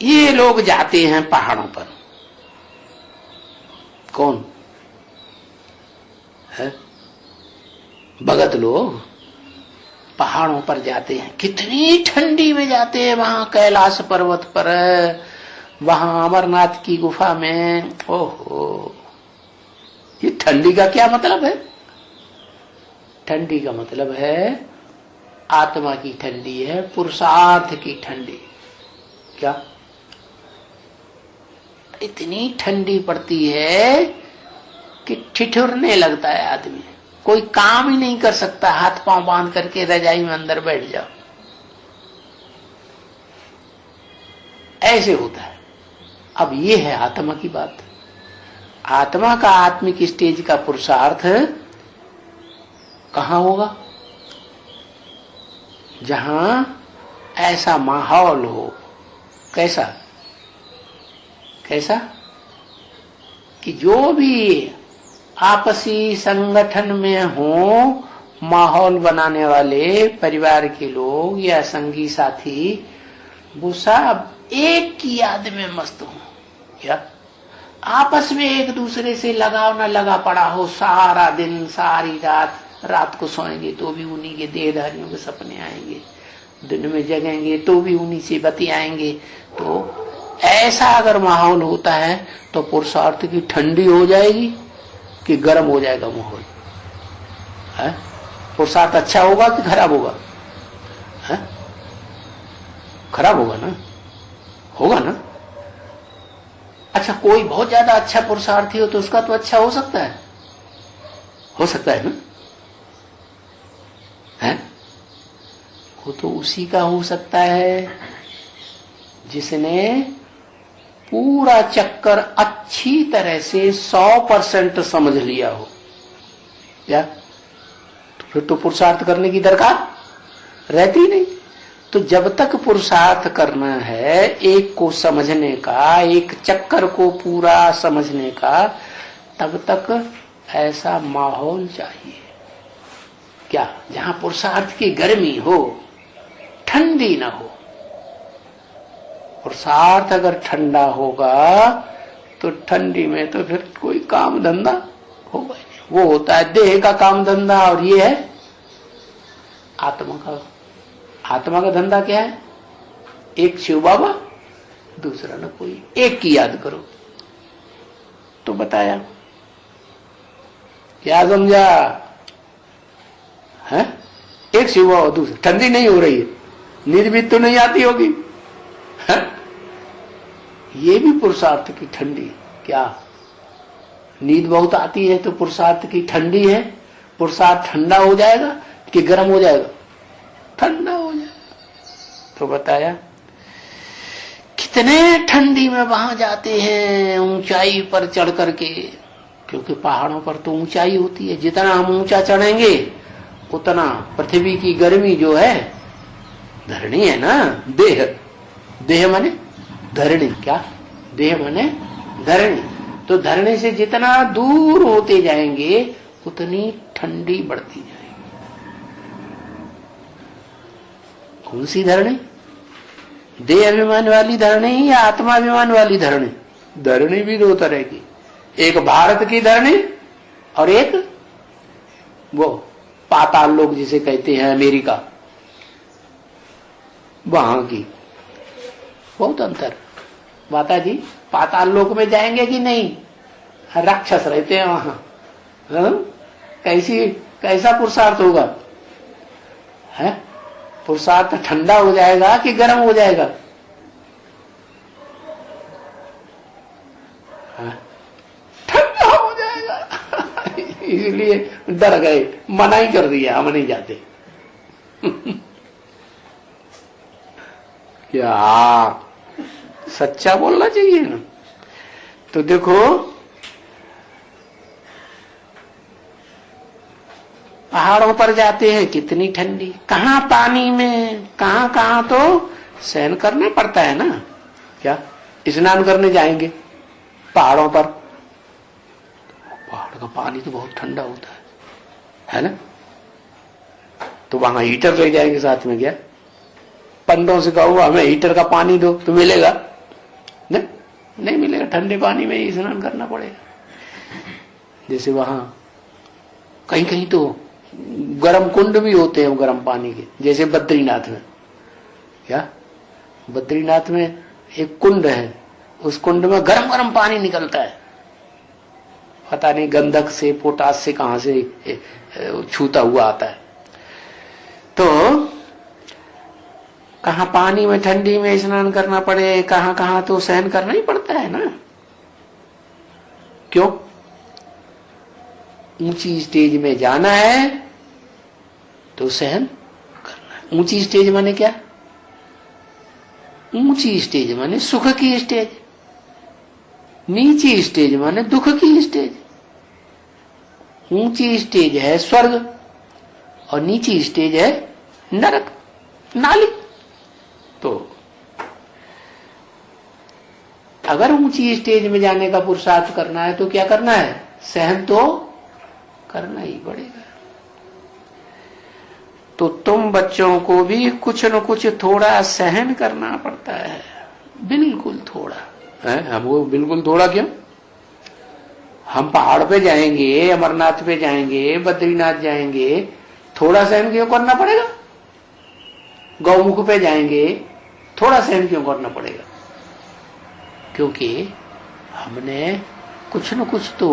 A: ये लोग जाते हैं पहाड़ों पर, कौन है? भगत लोग पहाड़ों पर जाते हैं, कितनी ठंडी में जाते हैं, वहां कैलाश पर्वत पर, वहां अमरनाथ की गुफा में। ओहो, ये ठंडी का क्या मतलब है? ठंडी का मतलब है आत्मा की ठंडी है, पुरुषार्थ की ठंडी। क्या इतनी ठंडी पड़ती है कि ठिठुरने लगता है आदमी, कोई काम ही नहीं कर सकता, हाथ पांव बांध करके रजाई में अंदर बैठ जाओ, ऐसे होता है। अब ये है आत्मा की बात। आत्मा का आत्मिक स्टेज का पुरुषार्थ कहां होगा? जहां ऐसा माहौल हो। कैसा? कैसा कि जो भी आपसी संगठन में हो, माहौल बनाने वाले परिवार के लोग या संगी साथी, वो सब एक की याद में मस्त हो, या आपस में एक दूसरे से लगाव न लगा पड़ा हो, सारा दिन सारी रात, रात को सोएंगे तो भी उन्हीं के देहधारियों के सपने आएंगे, दिन में जगेंगे तो भी उन्हीं से बतियाएंगे। तो ऐसा अगर माहौल होता है तो पुरुषार्थ की ठंडी हो जाएगी कि गर्म हो जाएगा माहौल? पुरुषार्थ अच्छा होगा कि खराब होगा? है? खराब होगा ना, होगा ना। अच्छा, कोई बहुत ज्यादा अच्छा पुरुषार्थी हो तो उसका तो अच्छा हो सकता है, हो सकता है ना, है? वो तो उसी का हो सकता है जिसने पूरा चक्कर अच्छी तरह से 100% समझ लिया हो। क्या? तो फिर तो पुरुषार्थ करने की दरकार रहती नहीं। तो जब तक पुरुषार्थ करना है एक को समझने का, एक चक्कर को पूरा समझने का, तब तक ऐसा माहौल चाहिए। क्या? जहां पुरुषार्थ की गर्मी हो, ठंडी ना हो। पुरुषार्थ अगर ठंडा होगा तो ठंडी में तो फिर कोई काम धंधा होगा ही नहीं। वो होता है देह का काम धंधा, और ये है आत्मा का। आत्मा का धंधा क्या है? एक शिव बाबा, दूसरा न कोई, एक की याद करो। तो बताया, क्या समझा? है एक शिव बाबा, दूसरा। ठंडी नहीं हो रही है, नींद भी तो नहीं आती होगी, है? ये भी पुरुषार्थ की ठंडी। क्या? नींद बहुत आती है तो पुरुषार्थ की ठंडी है। पुरुषार्थ ठंडा हो जाएगा कि गर्म हो जाएगा? ठंडा हो जाएगा। तो बताया कितने ठंडी में वहां जाते हैं ऊंचाई पर चढ़ करके, क्योंकि पहाड़ों पर तो ऊंचाई होती है। जितना हम ऊंचा चढ़ेंगे उतना पृथ्वी की गर्मी जो है, धरणी है ना, देह, देह माने धरणी। क्या? देह माने धरणी। तो धरणी से जितना दूर होते जाएंगे उतनी ठंडी बढ़ती जाएगी। कौन सी धरणी? देह अभिमान वाली धरणी या आत्मा अभिमान वाली धरणी? धरणी भी दो तरह की, एक भारत की धरणी और एक वो पाताल लोक जिसे कहते हैं अमेरिका, वहां की। बहुत अंतर। माता जी पाताल लोक में जाएंगे कि नहीं? राक्षस रहते हैं वहां। कैसा पुरुषार्थ होगा? है? पुरुषार्थ ठंडा हो जाएगा कि गर्म हो जाएगा? ठंडा हो जाएगा। इसलिए डर गए, मना ही कर दिया, हम नहीं जाते। क्या सच्चा बोलना चाहिए ना। तो देखो पहाड़ों पर जाते हैं, कितनी ठंडी, कहाँ पानी में, कहाँ कहाँ तो सहन करना पड़ता है ना। क्या स्नान करने जाएंगे पहाड़ों पर, पहाड़ का पानी तो बहुत ठंडा होता है ना। तो वहां हीटर ले जाएंगे साथ में, क्या पंडों से कहो हमें हीटर का पानी दो तो मिलेगा? नहीं मिलेगा, ठंडे पानी में ही स्नान करना पड़ेगा। जैसे वहां कहीं कहीं तो गर्म कुंड भी होते हैं गर्म पानी के, जैसे बद्रीनाथ में। क्या बद्रीनाथ में एक कुंड है, उस कुंड में गरम गरम पानी निकलता है, पता नहीं गंधक से पोटास से कहां से छूता हुआ आता है। तो कहां पानी में ठंडी में स्नान करना पड़े, कहां कहां तो सहन करना ही पड़ता है ना। क्यों? ऊंची स्टेज में जाना है तो सहन करना है। ऊंची स्टेज माने क्या? ऊंची स्टेज माने सुख की स्टेज, नीची स्टेज माने दुख की स्टेज। ऊंची स्टेज है स्वर्ग और नीची स्टेज है नरक, नाली। तो अगर ऊंची स्टेज में जाने का पुरुषार्थ करना है तो क्या करना है? सहन तो करना ही पड़ेगा। तो तुम बच्चों को भी कुछ न कुछ थोड़ा सहन करना पड़ता है, बिल्कुल थोड़ा है। हमको बिल्कुल थोड़ा क्यों? हम पहाड़ पे जाएंगे, अमरनाथ पे जाएंगे, बद्रीनाथ जाएंगे, थोड़ा सहन क्यों करना पड़ेगा? गौमुख पे जाएंगे, थोड़ा सहन क्यों करना पड़ेगा? क्योंकि हमने कुछ न कुछ तो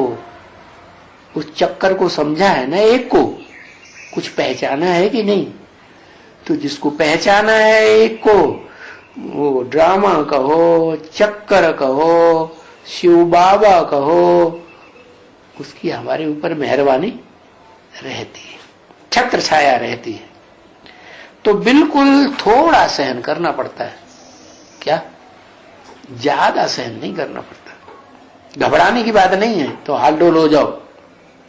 A: उस चक्कर को समझा है ना, एक को कुछ पहचाना है कि नहीं। तो जिसको पहचाना है एक को, वो ड्रामा कहो, चक्कर कहो, शिव बाबा कहो, उसकी हमारे ऊपर मेहरबानी रहती है, छत्र छाया रहती है। तो बिल्कुल थोड़ा सहन करना पड़ता है। क्या? ज्यादा सहन नहीं करना पड़ता। घबराने की बात नहीं है तो हाल डोल हो जाओ,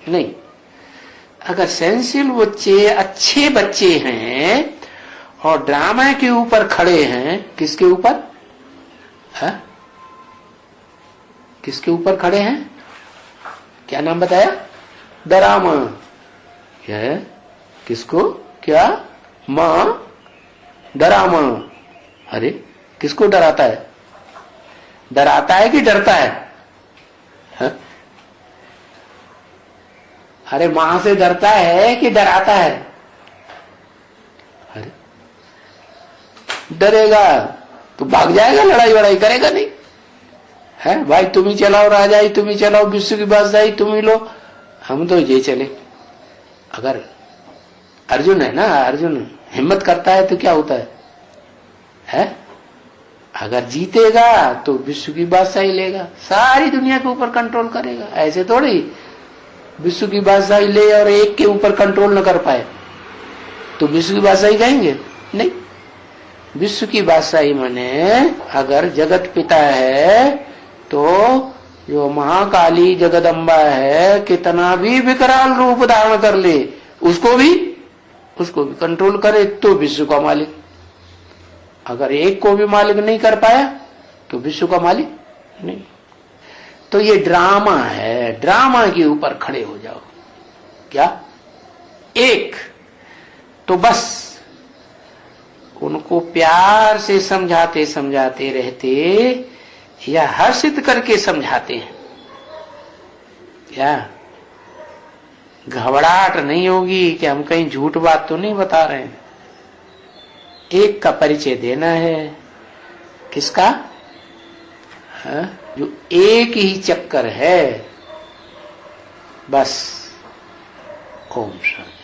A: नहीं। अगर सेंसिल बच्चे, अच्छे बच्चे हैं और ड्रामा के ऊपर खड़े हैं, किसके ऊपर है? किसके ऊपर खड़े हैं? क्या नाम बताया? डरामा। क्या? किसको? क्या? मां डरामा। अरे किसको डराता है? डराता है कि डरता है? अरे मां से डरता है कि डराता है? अरे डरेगा तो भाग जाएगा, लड़ाई वड़ाई करेगा नहीं है। भाई तुम ही चलाओ राजाई, तुम ही चलाओ विश्व की बादशाही, तुम ही लो, हम तो ये चले। अगर अर्जुन है ना, अर्जुन हिम्मत करता है तो क्या होता है? अगर जीतेगा तो विश्व की बादशाही लेगा, सारी दुनिया के ऊपर कंट्रोल करेगा। ऐसे थोड़ी विश्व की बादशाही ले और एक के ऊपर कंट्रोल न कर पाए तो विश्व की बादशाही कहेंगे? नहीं। विश्व की बादशाही माने अगर जगत पिता है तो जो महाकाली जगदम्बा है, कितना भी विकराल रूप धारण कर ले, उसको भी कंट्रोल करे तो विश्व का मालिक। अगर एक को भी मालिक नहीं कर पाया तो विश्व का मालिक नहीं। तो ये ड्रामा है, ड्रामा के ऊपर खड़े हो जाओ। क्या? एक तो बस उनको प्यार से समझाते समझाते रहते या हर्षित करके समझाते हैं। क्या घबराहट नहीं होगी कि हम कहीं झूठ बात तो नहीं बता रहे हैं। एक का परिचय देना है। किसका? जो एक ही चक्कर है, बस। ओम शांति।